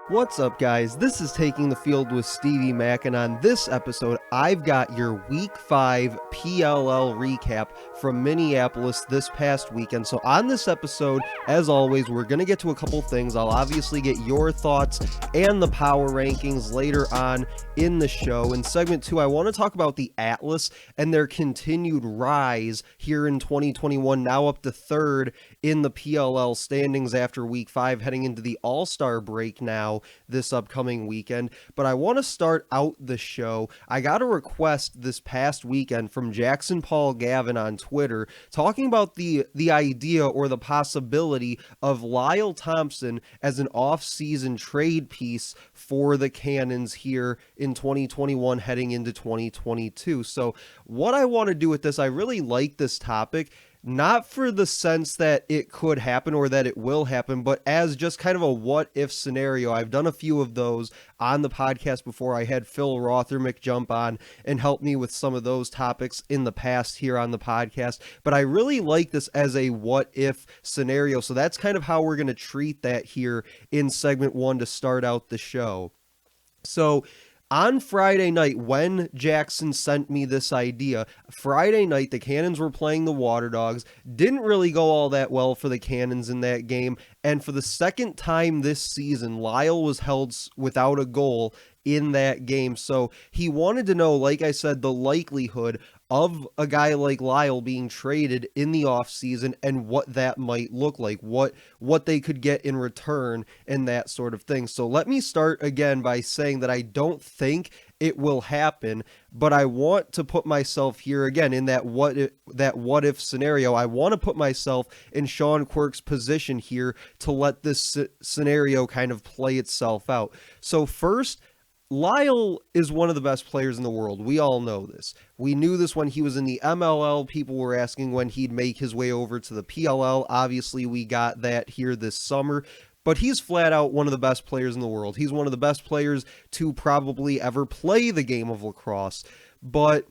What's up, guys? This is Taking the Field with Stevie Mack, and on this episode, I've got your Week 5 PLL recap from Minneapolis this past weekend. So on this episode, as always, we're going to get to a couple things. I'll obviously get your thoughts and the power rankings later on in the show. In segment 2, I want to talk about the Atlas and their continued rise here in 2021, now up to third in the PLL standings after Week 5, heading into the All-Star break now this upcoming weekend. But I want to start out the show. I got a request this past weekend from Jackson Paul Gavin on Twitter talking about the idea or the possibility of Lyle Thompson as an off-season trade piece for the Cannons here in 2021 heading into 2022. So what I want to do with this, I really like this topic. Not for the sense that it could happen or that it will happen, but as just kind of a what-if scenario. I've done a few of those on the podcast before. I had Phil Rothermick jump on and help me with some of those topics in the past here on the podcast, but I really like this as a what-if scenario, so that's kind of how we're going to treat that here in segment 1 to start out the show. So on Friday night, when Jackson sent me this idea, Friday night, the Cannons were playing the Water Dogs. Didn't really go all that well for the Cannons in that game. And for the second time this season, Lyle was held without a goal in that game. So he wanted to know, like I said, the likelihood of a guy like Lyle being traded in the offseason and what that might look like, what they could get in return and that sort of thing. So let me start again by saying that I don't think it will happen, but I want to put myself here again in that what if scenario. I want to put myself in Sean Quirk's position here to let this scenario kind of play itself out. So first, Lyle is one of the best players in the world. We all know this. We knew this when he was in the MLL. People were asking when he'd make his way over to the PLL. Obviously, we got that here this summer. But he's flat out one of the best players in the world. He's one of the best players to probably ever play the game of lacrosse. But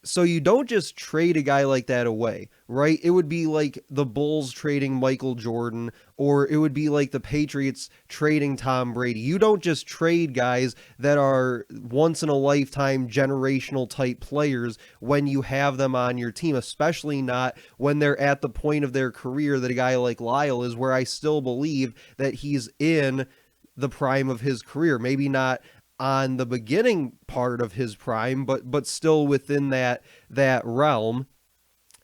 so you don't just trade a guy like that away, right? It would be like the Bulls trading Michael Jordan, or it would be like the Patriots trading Tom Brady. You don't just trade guys that are once in a lifetime generational type players when you have them on your team, especially not when they're at the point of their career that a guy like Lyle is, where I still believe that he's in the prime of his career. Maybe not on the beginning part of his prime, but still within that realm.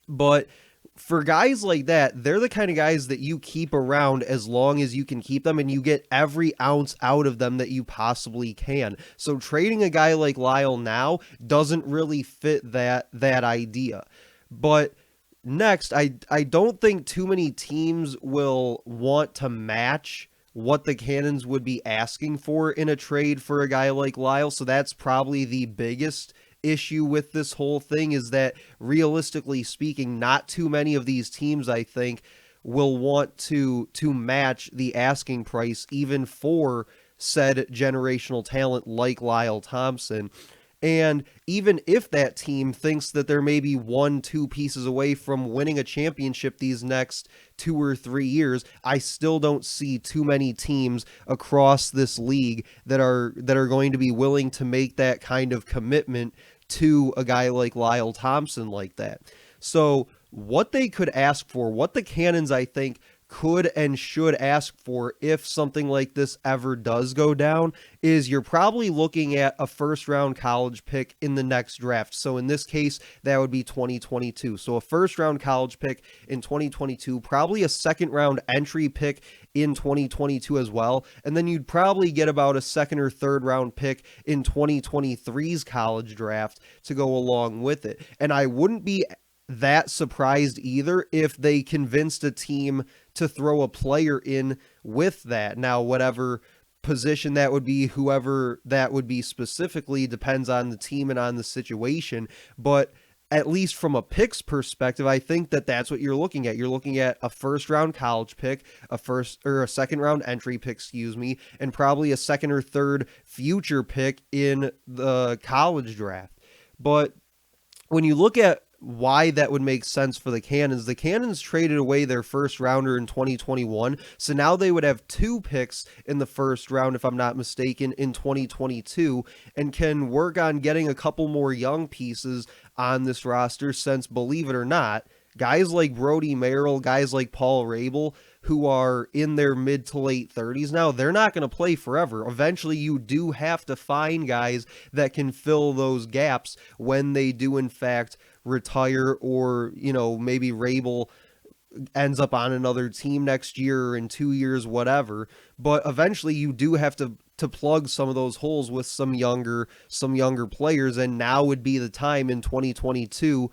But for guys like that, they're the kind of guys that you keep around as long as you can keep them, and you get every ounce out of them that you possibly can. So trading a guy like Lyle now doesn't really fit that idea. But next, I don't think too many teams will want to match what the Cannons would be asking for in a trade for a guy like Lyle. So that's probably the biggest issue with this whole thing, is that realistically speaking, not too many of these teams, I think, will want to match the asking price even for said generational talent like Lyle Thompson. And even if that team thinks that they're maybe 1-2 pieces away from winning a championship these next 2 or 3 years, I still don't see too many teams across this league that are going to be willing to make that kind of commitment to a guy like Lyle Thompson like that. So what they could ask for, what the Cannons, I think, could and should ask for if something like this ever does go down, is you're probably looking at a first-round college pick in the next draft. So in this case, that would be 2022. So a first-round college pick in 2022, probably a second-round entry pick in 2022 as well, and then you'd probably get about a second or third-round pick in 2023's college draft to go along with it. And I wouldn't be that surprised either if they convinced a team to throw a player in with that. Now, whatever position that would be, whoever that would be specifically, depends on the team and on the situation. But at least from a picks perspective, I think that that's what you're looking at. You're looking at a first round college pick, a second round entry pick, and probably a second or third future pick in the college draft. But when you look at why that would make sense for the Cannons. The Cannons traded away their first rounder in 2021, so now they would have 2 picks in the first round, if I'm not mistaken, in 2022, and can work on getting a couple more young pieces on this roster, since, believe it or not, guys like Brody Merrill, guys like Paul Rabel, who are in their mid to late 30s now, they're not going to play forever. Eventually, you do have to find guys that can fill those gaps when they do, in fact, retire, or, maybe Rabel ends up on another team next year or in 2 years, whatever. But eventually, you do have to plug some of those holes with some younger players, and now would be the time in 2022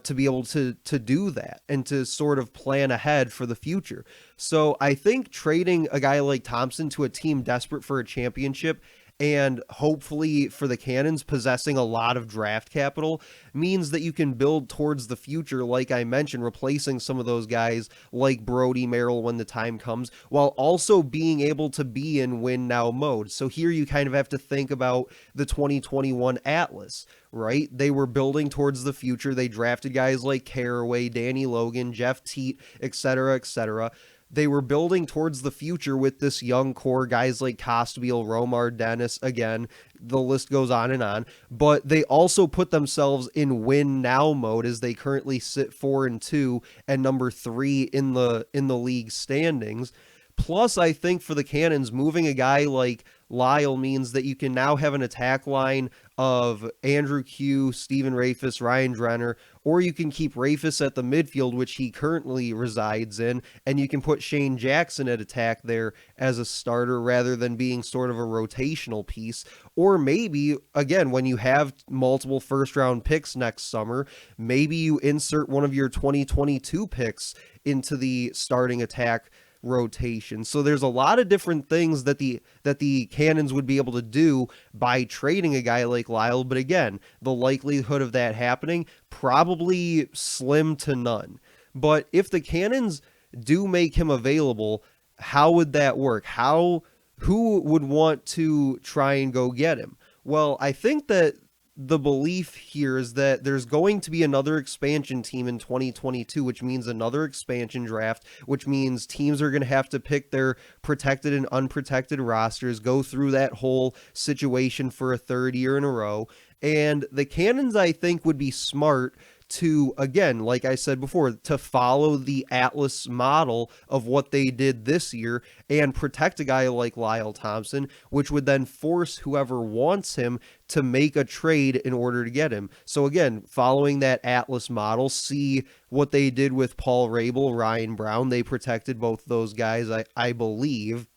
to be able to do that and to sort of plan ahead for the future. So I think trading a guy like Thompson to a team desperate for a championship, and hopefully for the Cannons possessing a lot of draft capital, means that you can build towards the future, like I mentioned, replacing some of those guys like Brody Merrill when the time comes, while also being able to be in win now mode. So here you kind of have to think about the 2021 Atlas, right? They were building towards the future. They drafted guys like Caraway, Danny Logan, Jeff Teat, etc., etc. They were building towards the future with this young core, guys like Costbeal, Romar, Dennis, again, the list goes on, but they also put themselves in win now mode, as they currently sit 4-2 and number 3 in the league standings. Plus, I think for the Cannons, moving a guy like Lyle means that you can now have an attack line of Andrew Q, Steven Rafis, Ryan Drenner, or you can keep Rafis at the midfield, which he currently resides in, and you can put Shane Jackson at attack there as a starter rather than being sort of a rotational piece. Or maybe, again, when you have multiple first-round picks next summer, maybe you insert one of your 2022 picks into the starting attack rotation. So there's a lot of different things that the Cannons would be able to do by trading a guy like Lyle, but again, the likelihood of that happening, probably slim to none. But if the Cannons do make him available, how would that work? Who would want to try and go get him? Well, I think that the belief here is that there's going to be another expansion team in 2022, which means another expansion draft, which means teams are going to have to pick their protected and unprotected rosters, go through that whole situation for a 3rd year in a row. And the Cannons, I think, would be smart to, again, like I said before, to follow the Atlas model of what they did this year and protect a guy like Lyle Thompson, which would then force whoever wants him to make a trade in order to get him. So again, following that Atlas model, see what they did with Paul Rabel, Ryan Brown. They protected both those guys, I believe,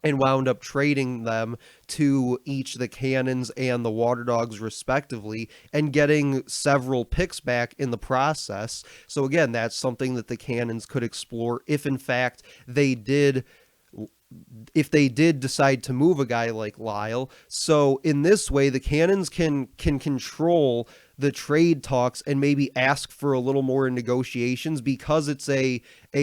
and wound up trading them to each the Cannons and the Water Dogs respectively, and getting several picks back in the process. So again, that's something that the Cannons could explore if in fact they did decide to move a guy like Lyle. So in this way, the Cannons can control the trade talks and maybe ask for a little more in negotiations, because it's a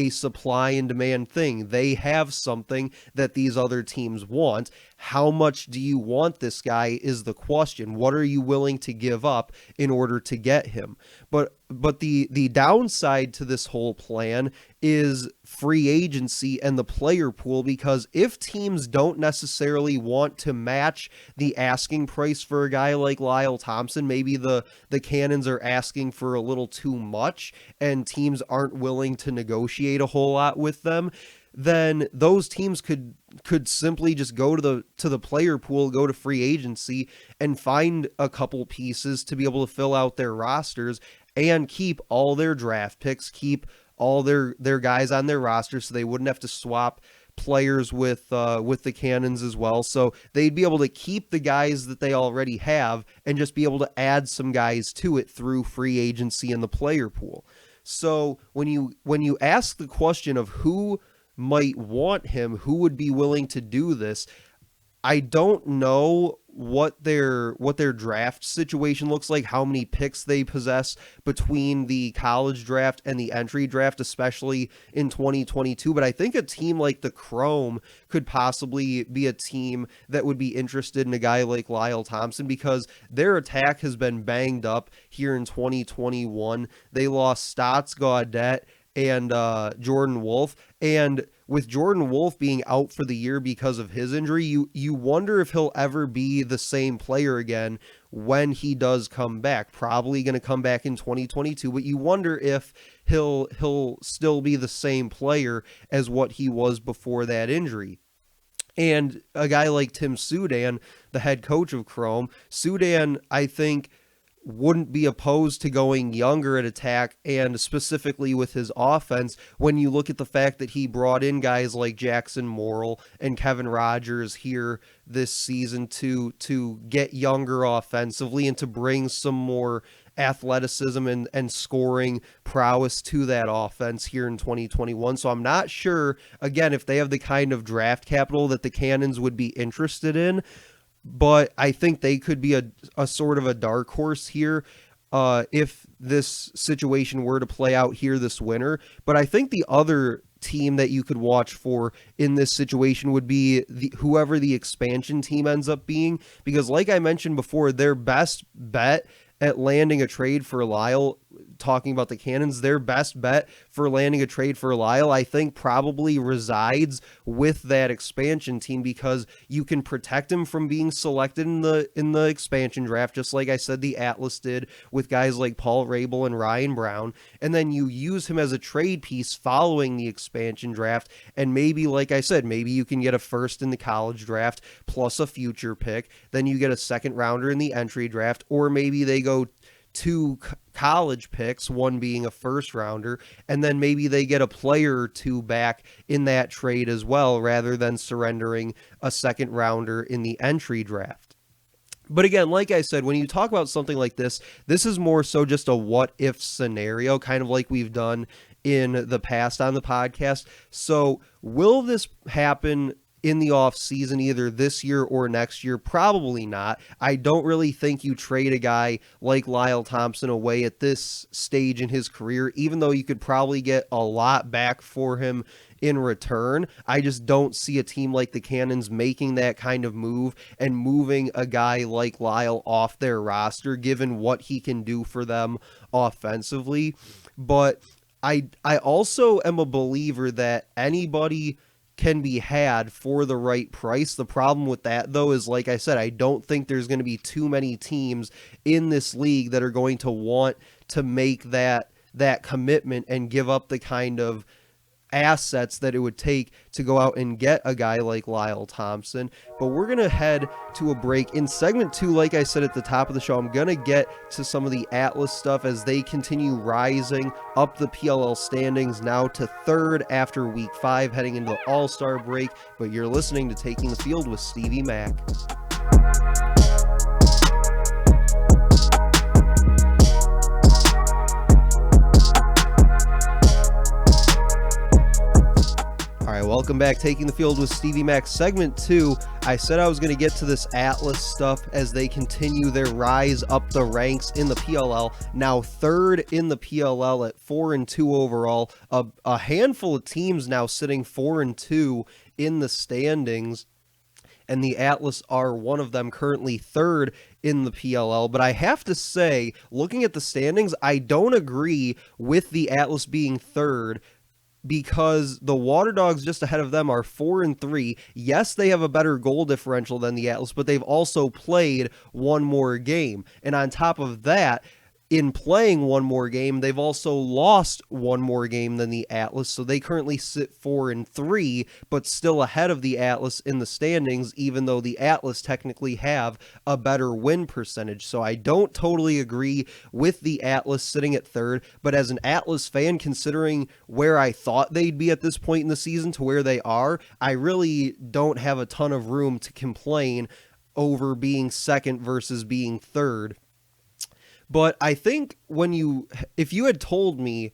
supply and demand thing. They have something that these other teams want. How much do you want this guy is the question. What are you willing to give up in order to get him? But the downside to this whole plan is free agency and the player pool, because if teams don't necessarily want to match the asking price for a guy like Lyle Thompson, maybe the Cannons are asking for a little too much and teams aren't willing to negotiate a whole lot with them, then those teams could simply just go to the player pool, go to free agency, and find a couple pieces to be able to fill out their rosters and keep all their draft picks, keep all their guys on their roster, so they wouldn't have to swap players with the Cannons as well. So they'd be able to keep the guys that they already have and just be able to add some guys to it through free agency and the player pool. So when you ask the question of who might want him, who would be willing to do this, I don't know what their draft situation looks like, how many picks they possess between the college draft and the entry draft, especially in 2022. But I think a team like the Chrome could possibly be a team that would be interested in a guy like Lyle Thompson, because their attack has been banged up here in 2021. They lost Stotts, Gaudet, and Jordan Wolf. And with Jordan Wolf being out for the year because of his injury, you wonder if he'll ever be the same player again when he does come back. Probably going to come back in 2022, but you wonder if he'll still be the same player as what he was before that injury. And a guy like Tim Sudan, the head coach of Chrome, Sudan, I think, wouldn't be opposed to going younger at attack, and specifically with his offense, when you look at the fact that he brought in guys like Jackson Morrill and Kevin Rogers here this season to get younger offensively and to bring some more athleticism and scoring prowess to that offense here in 2021. So I'm not sure, again, if they have the kind of draft capital that the Cannons would be interested in, but I think they could be a sort of a dark horse here if this situation were to play out here this winter. But I think the other team that you could watch for in this situation would be whoever the expansion team ends up being, because like I mentioned before, their best bet at landing a trade for Lyle, talking about the Cannons, their best bet for landing a trade for Lyle, I think probably resides with that expansion team, because you can protect him from being selected in the expansion draft, just like I said the Atlas did with guys like Paul Rabel and Ryan Brown, and then you use him as a trade piece following the expansion draft, and maybe, like I said, maybe you can get a first in the college draft plus a future pick, then you get a second rounder in the entry draft, or maybe they go two college picks, one being a first rounder, and then maybe they get a player or two back in that trade as well, rather than surrendering a second rounder in the entry draft. But again, like I said, when you talk about something like this is more so just a what if scenario, kind of like we've done in the past on the podcast. So will this happen in the off season either this year or next year? Probably not. I don't really think you trade a guy like Lyle Thompson away at this stage in his career, even though you could probably get a lot back for him in return. I just don't see a team like the Cannons making that kind of move and moving a guy like Lyle off their roster, given what he can do for them offensively. But I also am a believer that anybody can be had for the right price. The problem with that, though, is, like I said, I don't think there's going to be too many teams in this league that are going to want to make that commitment and give up the kind of assets that it would take to go out and get a guy like Lyle Thompson. But we're going to head to a break. In segment 2, like I said at the top of the show, I'm going to get to some of the Atlas stuff as they continue rising up the PLL standings, now to 3rd after week 5, heading into the All-Star break. But you're listening to Taking the Field with Stevie Mack. Welcome back, Taking the Field with Stevie Mack. Segment 2, I said I was going to get to this Atlas stuff as they continue their rise up the ranks in the PLL. Now 3rd in the PLL at 4-2 overall. A handful of teams now sitting 4-2 in the standings, and the Atlas are one of them, currently 3rd in the PLL. But I have to say, looking at the standings, I don't agree with the Atlas being 3rd, because the Water Dogs just ahead of them are 4-3. Yes, they have a better goal differential than the Atlas, but they've also played one more game. And on top of that, in playing one more game, they've also lost one more game than the Atlas, so they currently sit 4-3, but still ahead of the Atlas in the standings, even though the Atlas technically have a better win percentage. So I don't totally agree with the Atlas sitting at 3rd, but as an Atlas fan, considering where I thought they'd be at this point in the season to where they are, I really don't have a ton of room to complain over being 2nd versus being 3rd. But I think if you had told me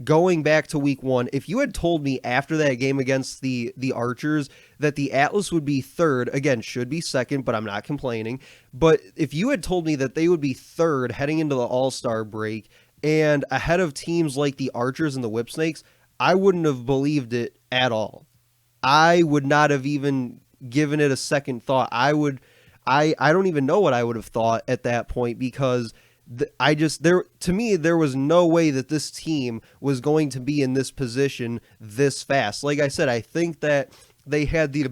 going back to week 1, if you had told me after that game against the Archers that the Atlas would be third, again, should be second, but I'm not complaining. But if you had told me that they would be third heading into the All-Star break and ahead of teams like the Archers and the Whipsnakes, I wouldn't have believed it at all. I would not have even given it a second thought. I don't even know what I would have thought at that point, because to me, there was no way that this team was going to be in this position this fast. Like I said, I think that they had the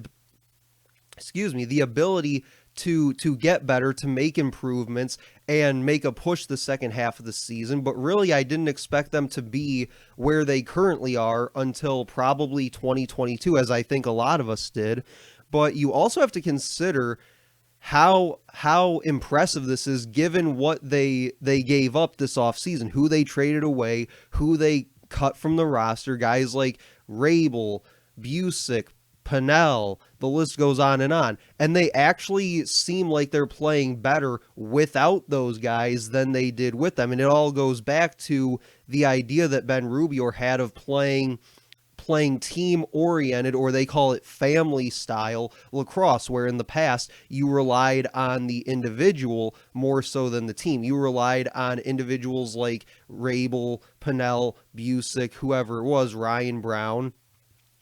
ability to get better, to make improvements and make a push the second half of the season. But really, I didn't expect them to be where they currently are until probably 2022, as I think a lot of us did. But you also have to consider how impressive this is, given what they gave up this offseason, who they traded away, who they cut from the roster, guys like Rabel, Busick, Pennell, the list goes on. And they actually seem like they're playing better without those guys than they did with them. And it all goes back to the idea that Ben Rubio had of playing team-oriented, or they call it family-style lacrosse, where in the past you relied on the individual more so than the team. You relied on individuals like Rabel, Pennell, Busick, whoever it was, Ryan Brown.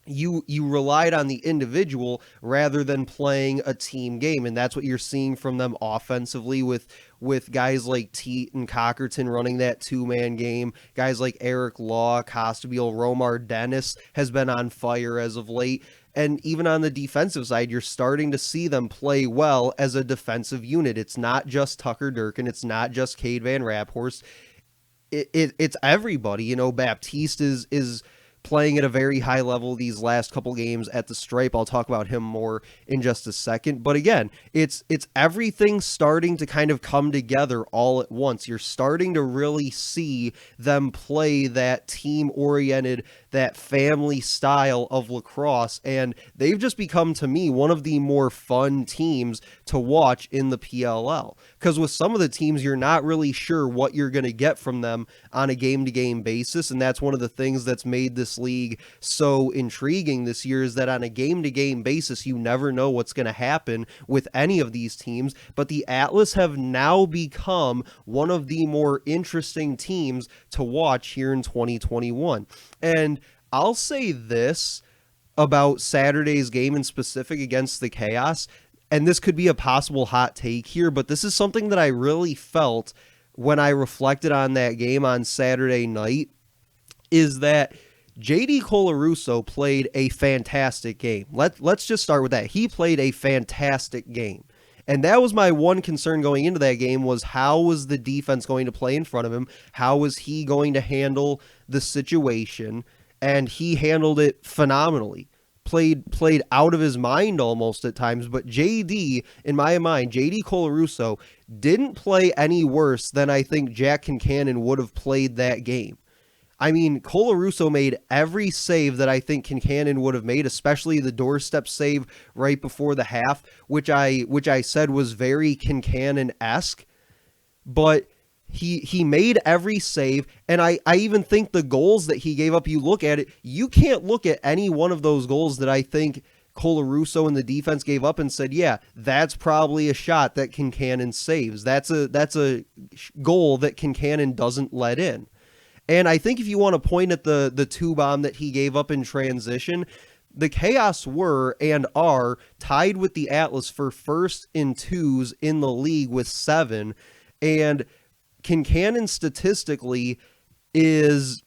You relied on the individual rather than playing a team game, and that's what you're seeing from them offensively with guys like Teat and Cockerton running that two-man game. Guys like Eric Law, Costabile, Romar Dennis has been on fire as of late. And even on the defensive side, you're starting to see them play well as a defensive unit. It's not just Tucker Durkin. It's not just Cade Van Raphorst. It's everybody. You know, Baptiste is playing at a very high level these last couple games at the stripe. I'll talk about him more in just a second. But again, it's everything starting to kind of come together all at once. You're starting to really see them play that team-oriented, that family style of lacrosse, and they've just become, to me, one of the more fun teams to watch in the PLL. Because with some of the teams, you're not really sure what you're going to get from them on a game-to-game basis, and that's one of the things that's made this league so intriguing this year, is that on a game-to-game basis, you never know what's going to happen with any of these teams. But the Atlas have now become one of the more interesting teams to watch here in 2021. And I'll say this about Saturday's game in specific against the Chaos, and this could be a possible hot take here, but this is something that I really felt when I reflected on that game on Saturday night, is that JD Colarusso played a fantastic game. Let's just start with that. He played a fantastic game. And that was my one concern going into that game, was how was the defense going to play in front of him? How was he going to handle the situation? And he handled it phenomenally. Played out of his mind almost at times, but JD, in my mind, JD Colarusso didn't play any worse than I think Jack Kincannon would have played that game. I mean, Colarusso made every save that I think Kincannon would have made, especially the doorstep save right before the half, which I said was very Kincannon-esque. But he made every save, and I even think the goals that he gave up, you look at it, you can't look at any one of those goals that I think Colarusso and the defense gave up and said, yeah, that's probably a shot that Kincannon saves. That's a goal that Kincannon doesn't let in. And I think if you want to point at the two bomb that he gave up in transition, the Chaos were and are tied with the Atlas for first in twos in the league with 7. And Kincannon statistically is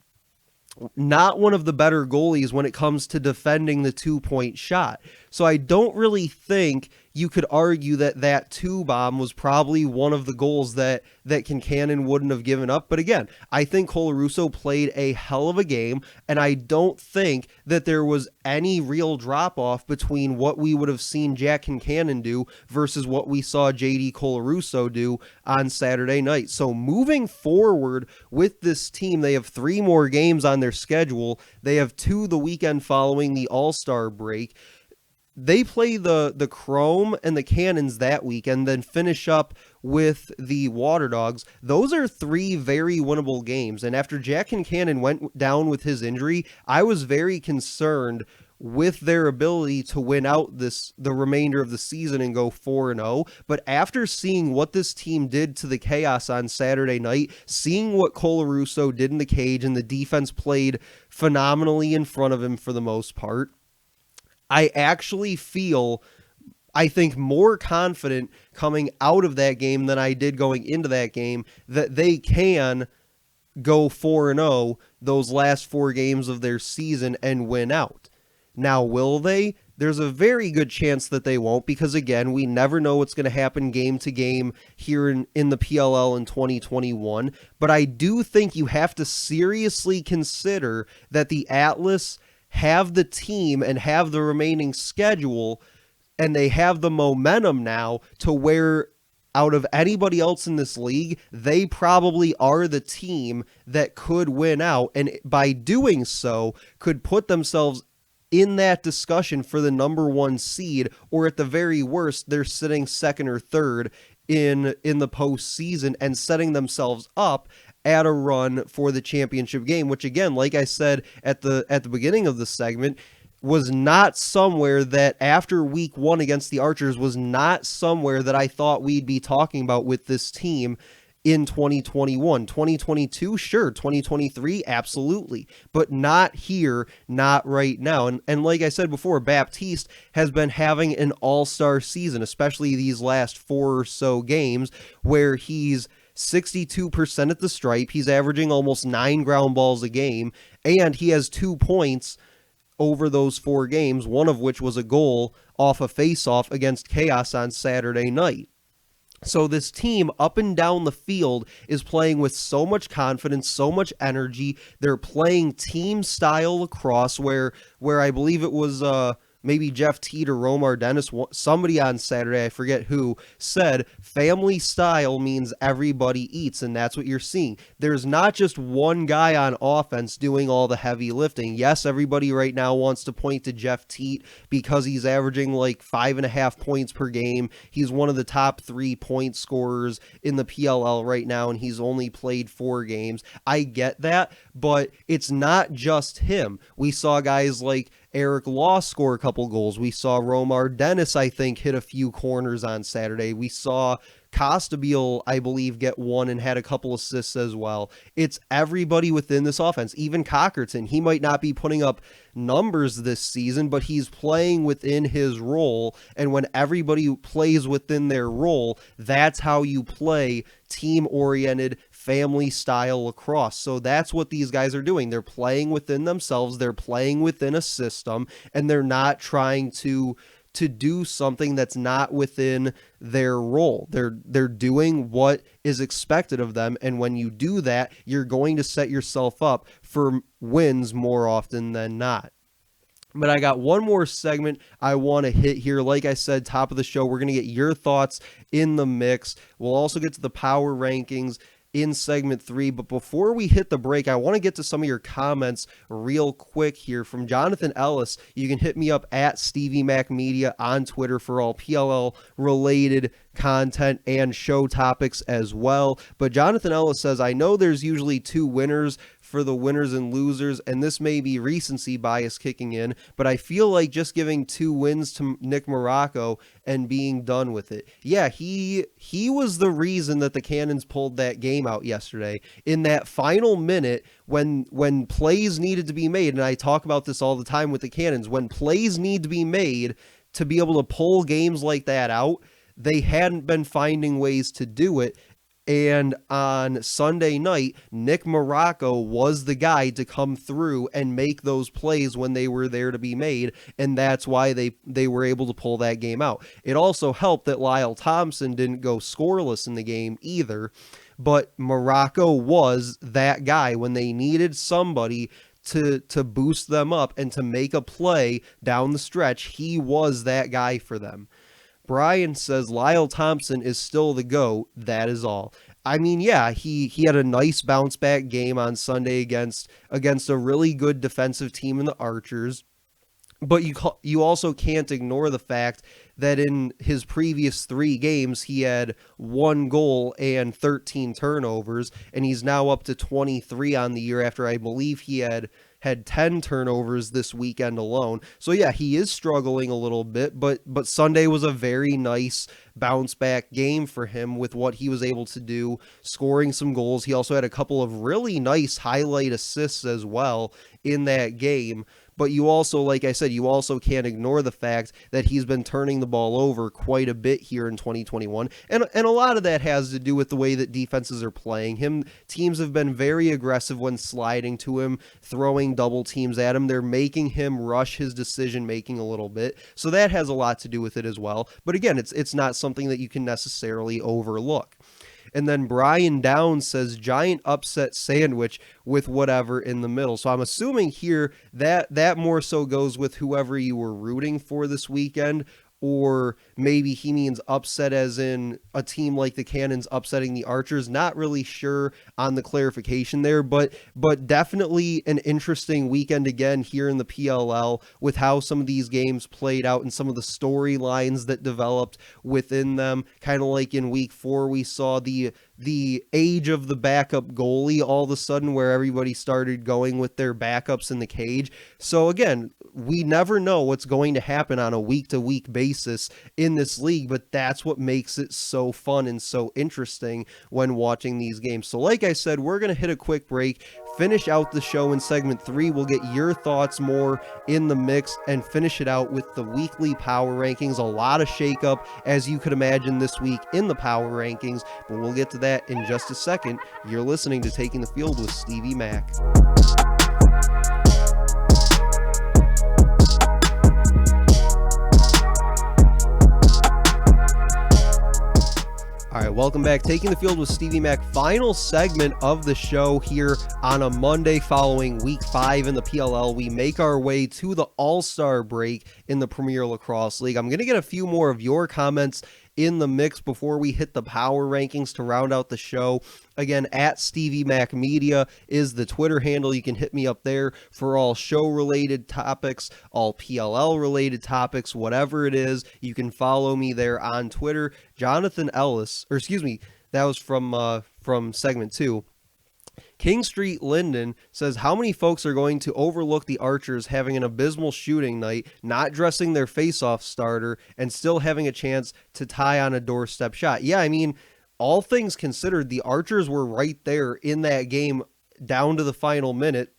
not one of the better goalies when it comes to defending the 2-point shot. So I don't really think you could argue that two bomb was probably one of the goals that Kincannon wouldn't have given up. But again, I think Colarusso played a hell of a game, and I don't think that there was any real drop-off between what we would have seen Jack Kincannon do versus what we saw JD Colarusso do on Saturday night. So moving forward with this team, they have 3 more games on their schedule. They have 2 the weekend following the All-Star break. they play the Chrome and the Cannons that week and then finish up with the Water Dogs. Those are 3 very winnable games. And after Jack Kincannon went down with his injury, I was very concerned with their ability to win out the remainder of the season and go 4-0. But after seeing what this team did to the Chaos on Saturday night, seeing what Colarusso did in the cage, and the defense played phenomenally in front of him for the most part, I actually feel, I think, more confident coming out of that game than I did going into that game that they can go 4-0 those last 4 games of their season and win out. Now, will they? There's a very good chance that they won't, because again, we never know what's going to happen game to game here in the PLL in 2021. But I do think you have to seriously consider that the Atlas have the team and have the remaining schedule, and they have the momentum now to where, out of anybody else in this league, they probably are the team that could win out, and by doing so could put themselves in that discussion for the number 1 seed, or at the very worst, they're sitting 2nd or 3rd in the postseason and setting themselves up at a run for the championship game, which again, like I said at the beginning of the segment, was not somewhere that, after week 1 against the Archers, was not somewhere that I thought we'd be talking about with this team in 2021. 2022, sure. 2023, absolutely. But not here, not right now. And like I said before, Baptiste has been having an all-star season, especially these last 4 or so games, where he's 62% at the stripe. He's averaging almost 9 ground balls a game, and he has 2 points over those 4 games, one of which was a goal off a face-off against Chaos on Saturday night. So this team up and down the field is playing with so much confidence, so much energy. They're playing team-style lacrosse, where I believe it was maybe Jeff Teed or Romar Dennis, somebody on Saturday, I forget who, said family style means everybody eats, and that's what you're seeing. There's not just one guy on offense doing all the heavy lifting. Yes, everybody right now wants to point to Jeff Teed because he's averaging like 5.5 points per game. He's one of the top 3 point scorers in the PLL right now, and he's only played 4 games. I get that, but it's not just him. We saw guys like Eric Law score a couple goals. We saw Romar Dennis, I think, hit a few corners on Saturday. We saw Costabile, I believe, get 1 and had a couple assists as well. It's everybody within this offense. Even Cockerton, he might not be putting up numbers this season, but he's playing within his role. And when everybody plays within their role, that's how you play team-oriented, family-style lacrosse. So that's what these guys are doing. They're playing within themselves. They're playing within a system, and they're not trying to do something that's not within their role. They're doing what is expected of them, and when you do that, you're going to set yourself up for wins more often than not. But I got one more segment I want to hit here. Like I said, top of the show, we're going to get your thoughts in the mix. We'll also get to the power rankings in segment 3. But before we hit the break, I want to get to some of your comments real quick here. From Jonathan Ellis, you can hit me up at Stevie Mac Media on Twitter for all PLL related content and show topics as well. But Jonathan Ellis says, I know there's usually 2 winners for the winners and losers, and this may be recency bias kicking in, but I feel like just giving 2 wins to Nick Morocco and being done with it. Yeah, he was the reason that the Cannons pulled that game out yesterday. In that final minute, when plays needed to be made, and I talk about this all the time with the Cannons, when plays need to be made to be able to pull games like that out, they hadn't been finding ways to do it. And on Sunday night, Nick Morocco was the guy to come through and make those plays when they were there to be made, and that's why they were able to pull that game out. It also helped that Lyle Thompson didn't go scoreless in the game either, but Morocco was that guy when they needed somebody to boost them up and to make a play down the stretch. He was that guy for them. Brian says Lyle Thompson is still the GOAT. That is all. I mean, yeah, he had a nice bounce back game on Sunday against a really good defensive team in the Archers. But you also can't ignore the fact that in his previous 3 games, he had 1 goal and 13 turnovers, and he's now up to 23 on the year after I believe he had 10 turnovers this weekend alone. So yeah, he is struggling a little bit, but Sunday was a very nice bounce back game for him with what he was able to do, scoring some goals. He also had a couple of really nice highlight assists as well in that game. But you also, like I said, you also can't ignore the fact that he's been turning the ball over quite a bit here in 2021. And a lot of that has to do with the way that defenses are playing him. Teams have been very aggressive when sliding to him, throwing double teams at him. They're making him rush his decision making a little bit. So that has a lot to do with it as well. But again, it's not something that you can necessarily overlook. And then Brian Downs says giant upset sandwich with whatever in the middle. So I'm assuming here that more so goes with whoever you were rooting for this weekend, or maybe he means upset as in a team like the Cannons upsetting the Archers. Not really sure on the clarification there, but definitely an interesting weekend again here in the PLL with how some of these games played out and some of the storylines that developed within them. Kind of like in week 4, we saw the age of the backup goalie all of a sudden, where everybody started going with their backups in the cage. So again, we never know what's going to happen on a week-to-week basis in this league, but that's what makes it so fun and so interesting when watching these games. So like I said, we're going to hit a quick break, finish out the show in segment 3. We'll get your thoughts more in the mix and finish it out with the weekly power rankings. A lot of shakeup, as you could imagine, this week in the power rankings, but we'll get to that in just a second. You're listening to Taking the Field with Stevie Mack. All right, welcome back. Taking the Field with Stevie Mack. Final segment of the show here on a Monday following week 5 in the PLL. We make our way to the All-Star break in the Premier Lacrosse League. I'm going to get a few more of your comments in the mix before we hit the power rankings to round out the show. Again, at Stevie Mac Media is the Twitter handle. You can hit me up there for all show-related topics, all PLL-related topics, whatever it is. You can follow me there on Twitter. Jonathan Ellis, or excuse me, that was from segment 2. King Street Linden says, how many folks are going to overlook the Archers having an abysmal shooting night, not dressing their face-off starter, and still having a chance to tie on a doorstep shot? Yeah, I mean, all things considered, the Archers were right there in that game down to the final minute.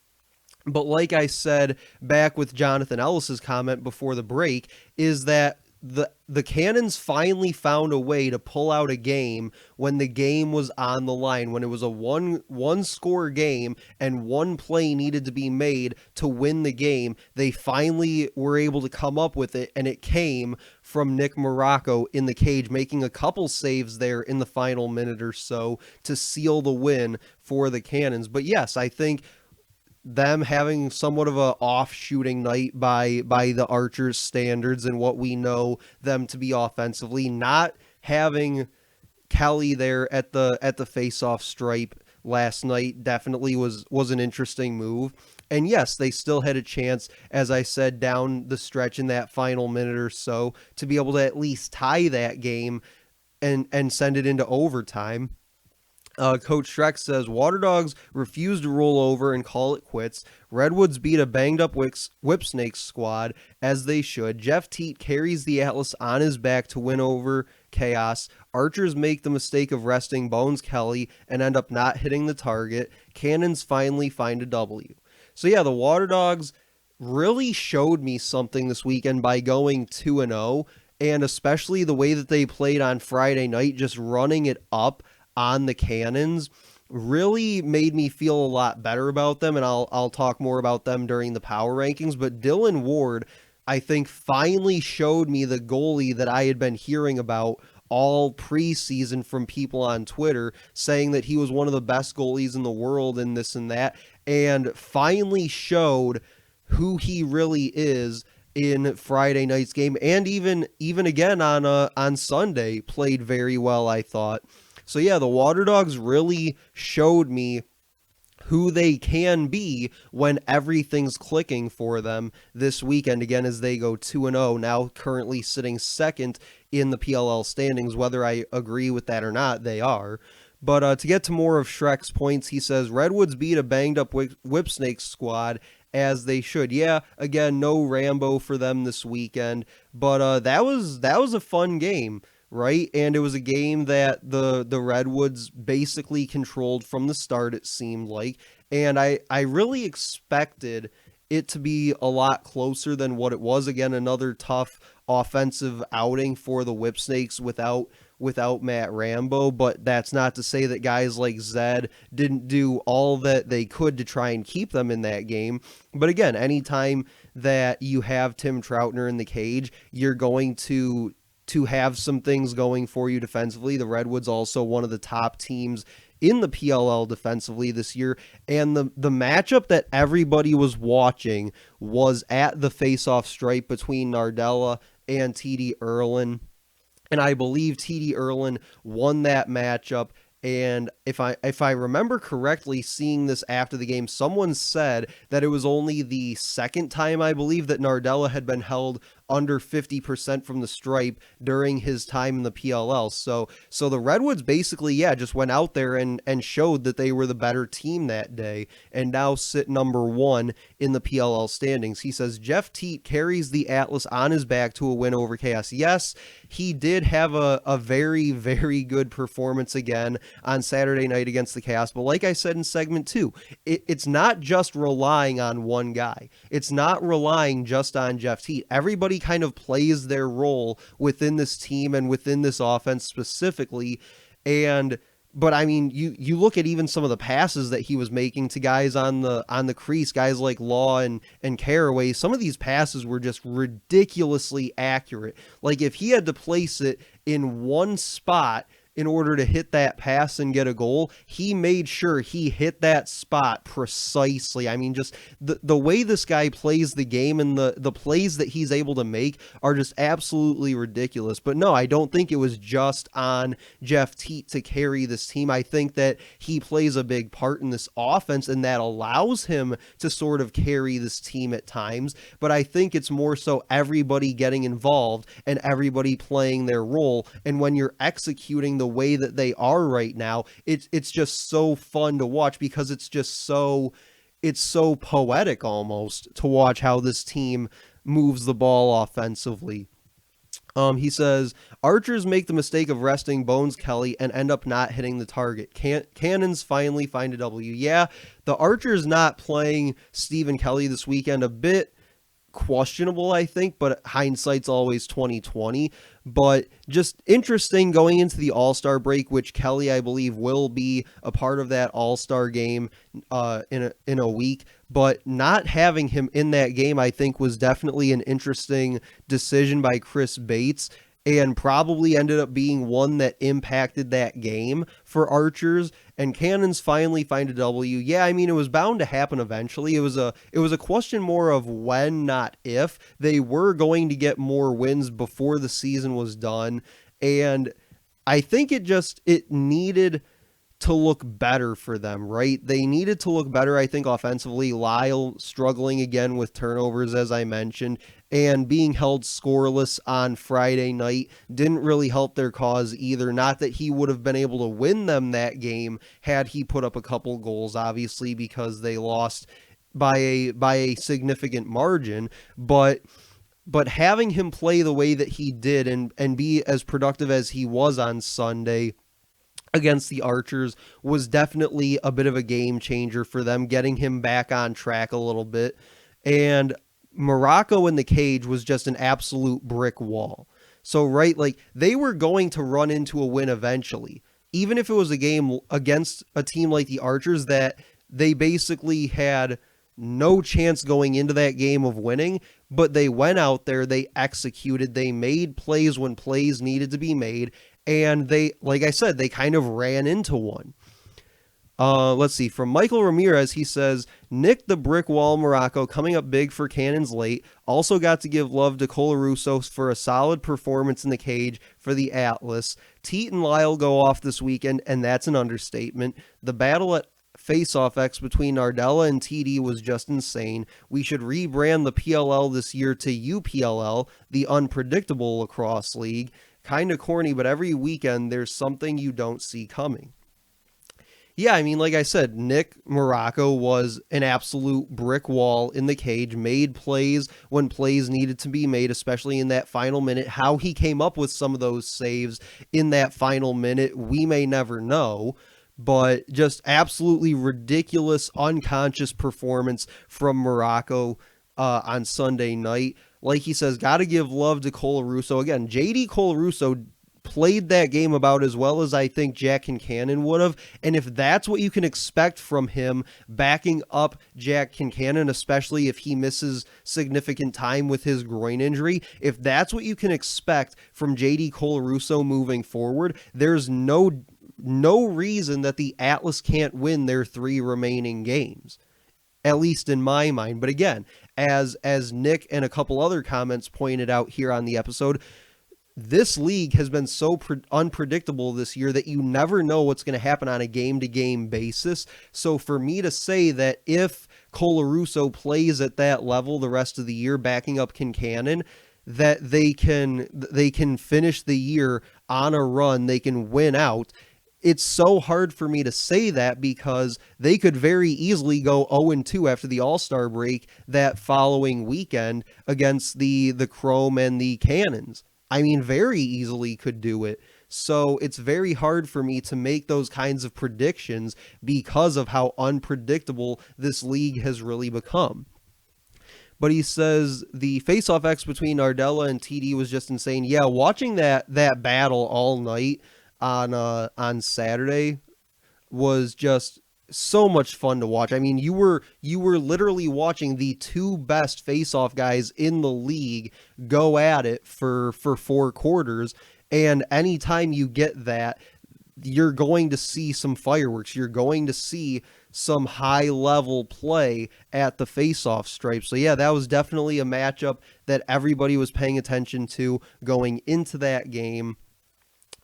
But like I said back with Jonathan Ellis's comment before the break, is that the Cannons finally found a way to pull out a game when the game was on the line, when it was a one score game and one play needed to be made to win the game. They finally were able to come up with it, and it came from Nick Morocco in the cage, making a couple saves there in the final minute or so to seal the win for the Cannons. But yes, I think them having somewhat of a off shooting night by the Archers standards and what we know them to be offensively, not having Kelly there at the face-off stripe last night definitely was an interesting move. And yes, they still had a chance, as I said, down the stretch in that final minute or so to be able to at least tie that game and send it into overtime. Coach Shrek says, Water Dogs refuse to roll over and call it quits. Redwoods beat a banged-up Whipsnakes squad, as they should. Jeff Teat carries the Atlas on his back to win over Chaos. Archers make the mistake of resting Bones Kelly and end up not hitting the target. Cannons finally find a W. So yeah, the Water Dogs really showed me something this weekend by going 2-0, and especially the way that they played on Friday night, just running it up on the Cannons, really made me feel a lot better about them, and I'll talk more about them during the power rankings. But Dylan Ward, I think, finally showed me the goalie that I had been hearing about all preseason from people on Twitter, saying that he was one of the best goalies in the world and this and that, and finally showed who he really is in Friday night's game, and even again on Sunday played very well, I thought. So yeah, the Water Dogs really showed me who they can be when everything's clicking for them this weekend, again, as they go 2-0, now currently sitting second in the PLL standings. Whether I agree with that or not, they are. But to get to more of Shrek's points, he says, Redwoods beat a banged-up Whipsnake squad, as they should. Yeah, again, no Rambo for them this weekend, but that was a fun game, right? And it was a game that the Redwoods basically controlled from the start, it seemed like, and I really expected it to be a lot closer than what it was. Again, another tough offensive outing for the Whipsnakes without Matt Rambo, but that's not to say that guys like Zed didn't do all that they could to try and keep them in that game. But again, anytime that you have Tim Troutner in the cage, you're going to have some things going for you defensively. The Redwoods also one of the top teams in the PLL defensively this year, and the matchup that everybody was watching was at the face-off stripe between Nardella and TD Erlin. And I believe TD Erlin won that matchup. And if I remember correctly, seeing this after the game, someone said that it was only the second time, I believe, that Nardella had been held under 50% from the stripe during his time in the PLL. So the Redwoods basically, just went out there and showed that they were the better team that day, and now sit number 1 in the PLL standings. He says, Jeff Teat carries the Atlas on his back to a win over Chaos. Yes, he did have a very, very good performance again on Saturday night against the Chaos, but like I said in segment 2, it's not just relying on one guy. It's not relying just on Jeff Teat. Everybody kind of plays their role within this team and within this offense specifically. But I mean, you look at even some of the passes that he was making to guys on the crease, guys like Law and Caraway. Some of these passes were just ridiculously accurate. Like, if he had to place it in one spot in order to hit that pass and get a goal, he made sure he hit that spot precisely. I mean, just the way this guy plays the game and the plays that he's able to make are just absolutely ridiculous. But no, I don't think it was just on Jeff Teat to carry this team. I think that he plays a big part in this offense, and that allows him to sort of carry this team at times. But I think it's more so everybody getting involved and everybody playing their role. And when you're executing the way that they are right now, it's just so fun to watch, because it's so poetic almost to watch how this team moves the ball offensively. He says, Archers make the mistake of resting Bones Kelly and end up not hitting the target. Cannons finally find a W. Yeah, the Archers not playing Stephen Kelly this weekend, a bit questionable, I think, but hindsight's always 2020. But just interesting going into the All-Star break, which Kelly, I believe, will be a part of that All-Star game in a week. But not having him in that game, I think, was definitely an interesting decision by Chris Bates, and probably ended up being one that impacted that game for Archers. And Cannons finally find a W. Yeah, I mean, it was bound to happen eventually. It was a question more of when, not if. They were going to get more wins before the season was done, and I think it needed to look better for them, right? They needed to look better, I think, offensively. Lyle struggling again with turnovers, as I mentioned, and being held scoreless on Friday night didn't really help their cause either. Not that he would have been able to win them that game had he put up a couple goals, obviously, because they lost by a significant margin, but having him play the way that he did and be as productive as he was on Sunday against the Archers was definitely a bit of a game changer for them, getting him back on track a little bit. And Morocco in the cage was just an absolute brick wall. So, right, like, they were going to run into a win eventually, even if it was a game against a team like the Archers that they basically had no chance going into that game of winning. But they went out there, they executed, they made plays when plays needed to be made, and they, like I said, they kind of ran into one. Let's see, from Michael Ramirez, he says, Nick the Brick Wall Morocco coming up big for Cannons late. Also got to give love to Colarusso for a solid performance in the cage for the Atlas. Teat and Lyle go off this weekend, and that's an understatement. The battle at face-off X between Nardella and TD was just insane. We should rebrand the PLL this year to UPLL, the Unpredictable Lacrosse League. Kind of corny, but every weekend there's something you don't see coming. Yeah, I mean, like I said, Nick Morocco was an absolute brick wall in the cage, made plays when plays needed to be made, especially in that final minute. How he came up with some of those saves in that final minute, we may never know, but just absolutely ridiculous, unconscious performance from Morocco on Sunday night. Like he says, got to give love to Colarusso. Again, JD Colarusso played that game about as well as I think Jack Kincannon would have. And if that's what you can expect from him backing up Jack Kincannon, especially if he misses significant time with his groin injury, if that's what you can expect from JD Colarusso moving forward, there's no reason that the Atlas can't win their 3 remaining games, at least in my mind. But again, as Nick and a couple other comments pointed out here on the episode, this league has been so unpredictable this year that you never know what's going to happen on a game-to-game basis. So for me to say that if Colarusso plays at that level the rest of the year, backing up Kincannon, that they can finish the year on a run, they can win out. It's so hard for me to say that because they could very easily go 0-2 after the All-Star break that following weekend against the Chrome and the Cannons. I mean, very easily could do it. So it's very hard for me to make those kinds of predictions because of how unpredictable this league has really become. But he says the face-off X between Nardella and TD was just insane. Yeah, watching that battle all night on Saturday was just so much fun to watch. I mean, you were literally watching the 2 best face-off guys in the league go at it for 4 quarters, and anytime you get that, you're going to see some fireworks. You're going to see some high-level play at the face-off stripe. So yeah, that was definitely a matchup that everybody was paying attention to going into that game.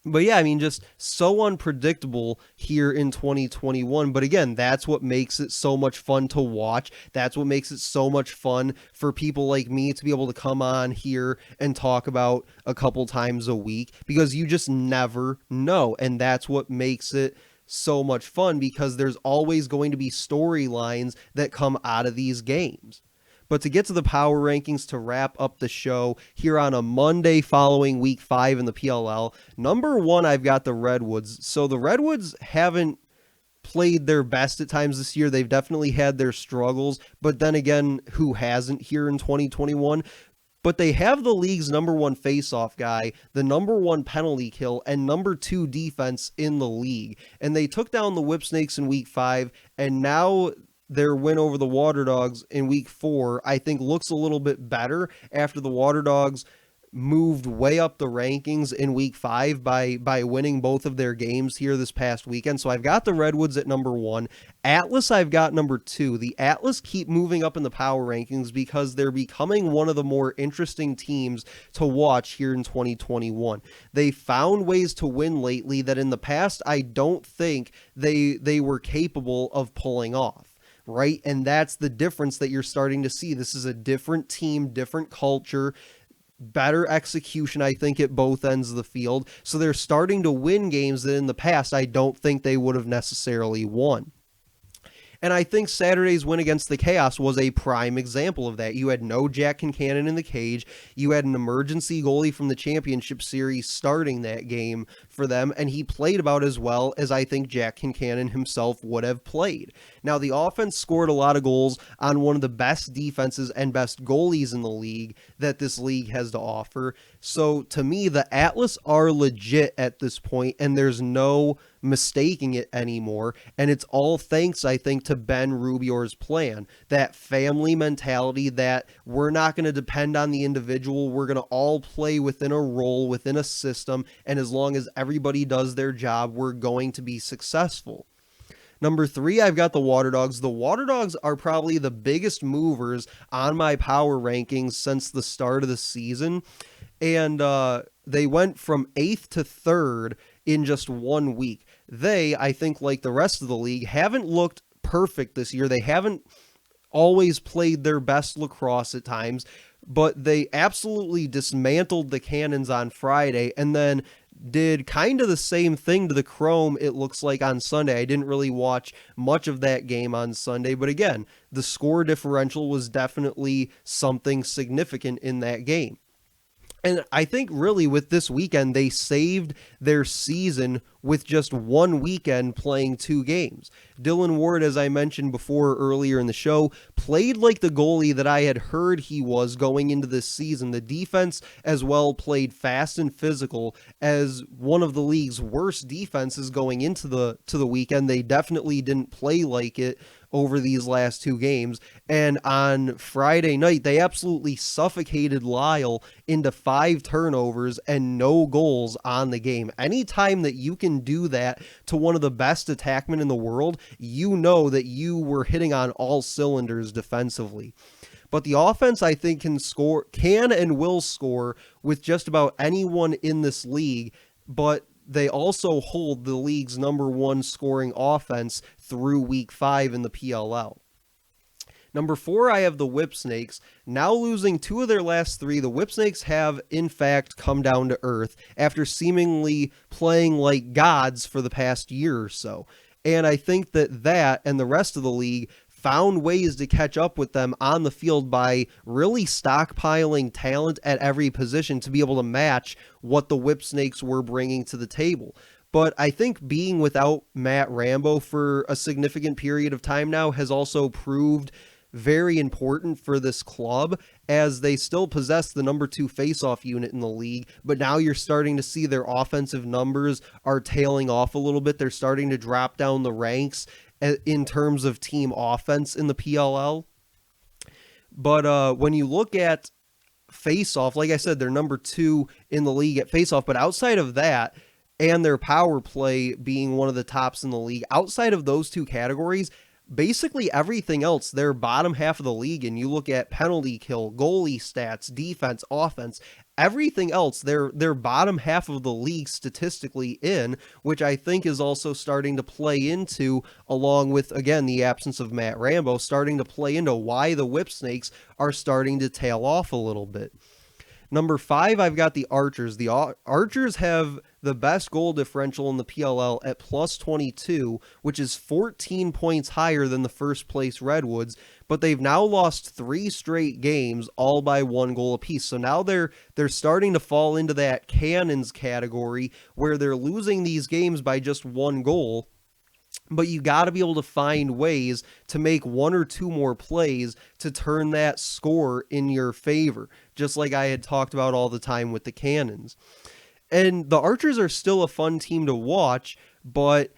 But yeah, I mean, just so unpredictable here in 2021. But again, that's what makes it so much fun to watch. That's what makes it so much fun for people like me to be able to come on here and talk about a couple times a week, because you just never know. And that's what makes it so much fun, because there's always going to be storylines that come out of these games. But to get to the power rankings to wrap up the show here on a Monday following week 5 in the PLL, number 1, I've got the Redwoods. So the Redwoods haven't played their best at times this year. They've definitely had their struggles, but then again, who hasn't here in 2021? But they have the league's number 1 face-off guy, the number 1 penalty kill, and number 2 defense in the league. And they took down the Whipsnakes in week 5, and now their win over the Water Dogs in week 4, I think, looks a little bit better after the Water Dogs moved way up the rankings in week 5 by winning both of their games here this past weekend. So I've got the Redwoods at number 1. Atlas, I've got number 2. The Atlas keep moving up in the power rankings because they're becoming one of the more interesting teams to watch here in 2021. They found ways to win lately that in the past I don't think they were capable of pulling off. Right? And that's the difference that you're starting to see. This is a different team, different culture, better execution, I think, at both ends of the field. So they're starting to win games that in the past I don't think they would have necessarily won. And I think Saturday's win against the Chaos was a prime example of that. You had no Jack Kincannon in the cage. You had an emergency goalie from the championship series starting that game for them, and he played about as well as I think Jack Kincannon himself would have played. Now, the offense scored a lot of goals on one of the best defenses and best goalies in the league that this league has to offer. So, to me, the Atlas are legit at this point, and there's no mistaking it anymore. And it's all thanks, I think, to Ben Rubior's plan. That family mentality that we're not going to depend on the individual. We're going to all play within a role, within a system. And as long as everybody does their job, we're going to be successful. Number 3, I've got the Water Dogs. The Water Dogs are probably the biggest movers on my power rankings since the start of the season. And they went from 8th to 3rd in just 1 week. They, I think, like the rest of the league, haven't looked perfect this year. They haven't always played their best lacrosse at times, but they absolutely dismantled the Cannons on Friday and then did kind of the same thing to the Chrome, it looks like, on Sunday. I didn't really watch much of that game on Sunday, but again, the score differential was definitely something significant in that game. And I think really with this weekend, they saved their season with just one weekend playing 2 games. Dylan Ward, as I mentioned before earlier in the show, played like the goalie that I had heard he was going into this season. The defense as well played fast and physical. As one of the league's worst defenses going into the weekend, they definitely didn't play like it over these last 2 games. And on Friday night, they absolutely suffocated Lyle into 5 turnovers and no goals on the game. Anytime that you can do that to one of the best attackmen in the world, you know that you were hitting on all cylinders defensively. But the offense, I think, can and will score with just about anyone in this league, but they also hold the league's number 1 scoring offense through week 5 in the PLL. Number 4, I have the Whipsnakes. Now losing 2 of their last 3, the Whipsnakes have, in fact, come down to earth after seemingly playing like gods for the past year or so. And I think that and the rest of the league found ways to catch up with them on the field by really stockpiling talent at every position to be able to match what the Whipsnakes were bringing to the table. But I think being without Matt Rambo for a significant period of time now has also proved very important for this club, as they still possess the number 2 faceoff unit in the league, but now you're starting to see their offensive numbers are tailing off a little bit. They're starting to drop down the ranks in terms of team offense in the PLL. But when you look at faceoff, like I said, they're number 2 in the league at faceoff, but outside of that, and their power play being one of the tops in the league, outside of those 2 categories, basically everything else, they're bottom half of the league. And you look at penalty kill, goalie stats, defense, offense, everything else, they're bottom half of the league statistically in, which I think is also starting to play into, along with, again, the absence of Matt Rambo, starting to play into why the Whipsnakes are starting to tail off a little bit. Number 5, I've got the Archers. The Archers have the best goal differential in the PLL at plus 22, which is 14 points higher than the first place Redwoods, but they've now lost 3 straight games, all by 1 goal apiece. So now they're starting to fall into that Cannons category where they're losing these games by just 1 goal. But you got to be able to find ways to make 1 or 2 more plays to turn that score in your favor, just like I had talked about all the time with the Cannons. And the Archers are still a fun team to watch, but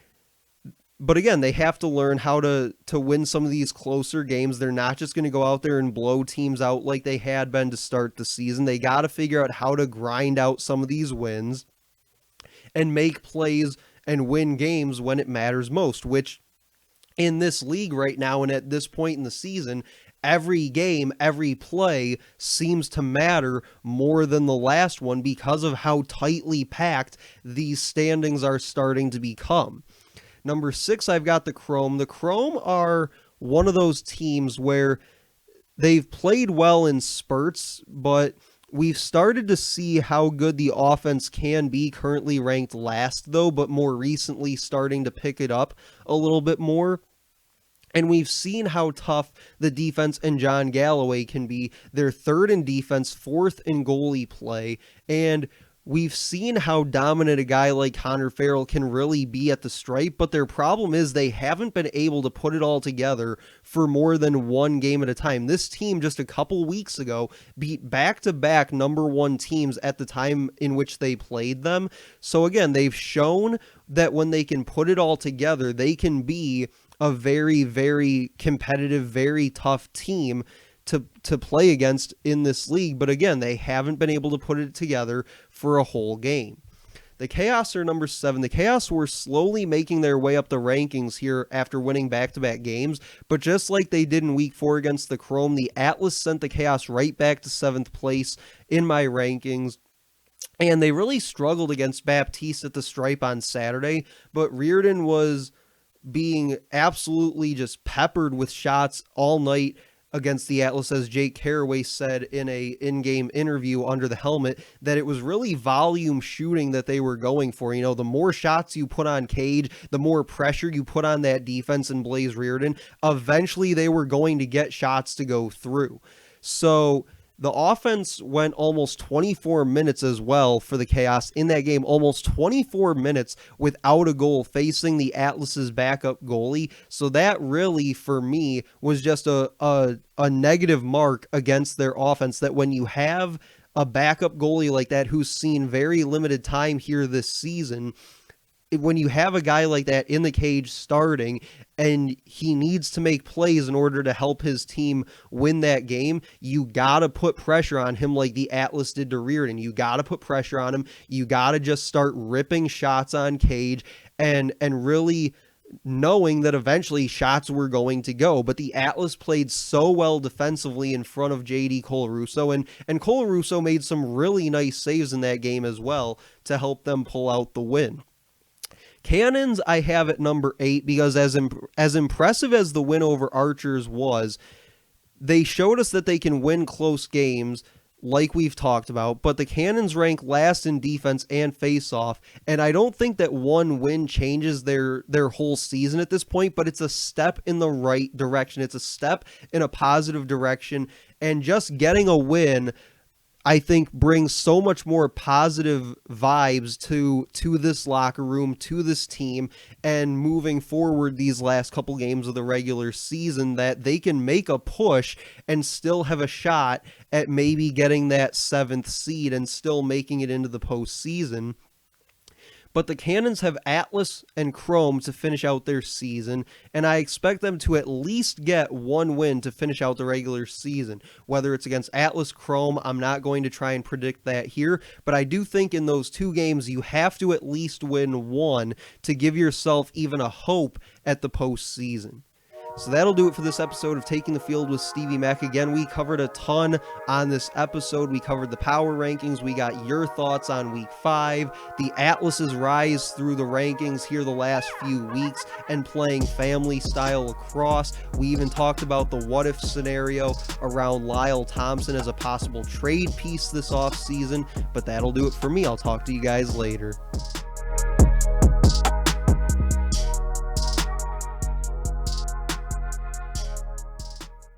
again, they have to learn how to win some of these closer games. They're not just going to go out there and blow teams out like they had been to start the season. They got to figure out how to grind out some of these wins and make plays and win games when it matters most, which in this league right now and at this point in the season, every game, every play seems to matter more than the last one because of how tightly packed these standings are starting to become. Number 6, I've got the Chrome. The Chrome are one of those teams where they've played well in spurts, but we've started to see how good the offense can be, currently ranked last though, but more recently starting to pick it up a little bit more. And we've seen how tough the defense and John Galloway can be. They're 3rd in defense, 4th in goalie play, and we've seen how dominant a guy like Connor Farrell can really be at the stripe, but their problem is they haven't been able to put it all together for more than 1 game at a time. This team just a couple weeks ago beat back-to-back number 1 teams at the time in which they played them. So again, they've shown that when they can put it all together, they can be a very, very competitive, very tough team to play against in this league, but again, they haven't been able to put it together for a whole game. The Chaos are number 7. The Chaos were slowly making their way up the rankings here after winning back-to-back games, but just like they did in week 4 against the Chrome, the Atlas sent the Chaos right back to 7th place in my rankings. And they really struggled against Baptiste at the stripe on Saturday, but Reardon was being absolutely just peppered with shots all night against the Atlas, as Jake Carraway said in a in-game interview under the helmet, that it was really volume shooting that they were going for. You know, the more shots you put on Cage, the more pressure you put on that defense and Blaze Reardon, eventually they were going to get shots to go through. So the offense went almost 24 minutes as well for the Chaos in that game, almost 24 minutes without a goal, facing the Atlas's backup goalie. So that really, for me, was just a negative mark against their offense, that when you have a backup goalie like that who's seen very limited time here this season, when you have a guy like that in the cage starting and he needs to make plays in order to help his team win that game, you got to put pressure on him like the Atlas did to Reardon. You got to put pressure on him. You got to just start ripping shots on Cage and really knowing that eventually shots were going to go. But the Atlas played so well defensively in front of JD Colarusso, and Colarusso made some really nice saves in that game as well to help them pull out the win. Cannons I have at number 8 because as impressive as the win over Archers was, they showed us that they can win close games like we've talked about, but the Cannons rank last in defense and face-off, and I don't think that one win changes their whole season at this point, but it's a step in the right direction. It's a step in a positive direction, and just getting a win, I think, brings so much more positive vibes to this locker room, to this team, and moving forward these last couple games of the regular season, that they can make a push and still have a shot at maybe getting that 7th seed and still making it into the postseason. But the Cannons have Atlas and Chrome to finish out their season, and I expect them to at least get one win to finish out the regular season. Whether it's against Atlas, Chrome, I'm not going to try and predict that here, but I do think in those 2 games you have to at least win one to give yourself even a hope at the postseason. So that'll do it for this episode of Taking the Field with Stevie Mack. Again, we covered a ton on this episode. We covered the power rankings. We got your thoughts on Week 5, the Atlas's rise through the rankings here the last few weeks, and playing family-style lacrosse. We even talked about the what-if scenario around Lyle Thompson as a possible trade piece this offseason. But that'll do it for me. I'll talk to you guys later.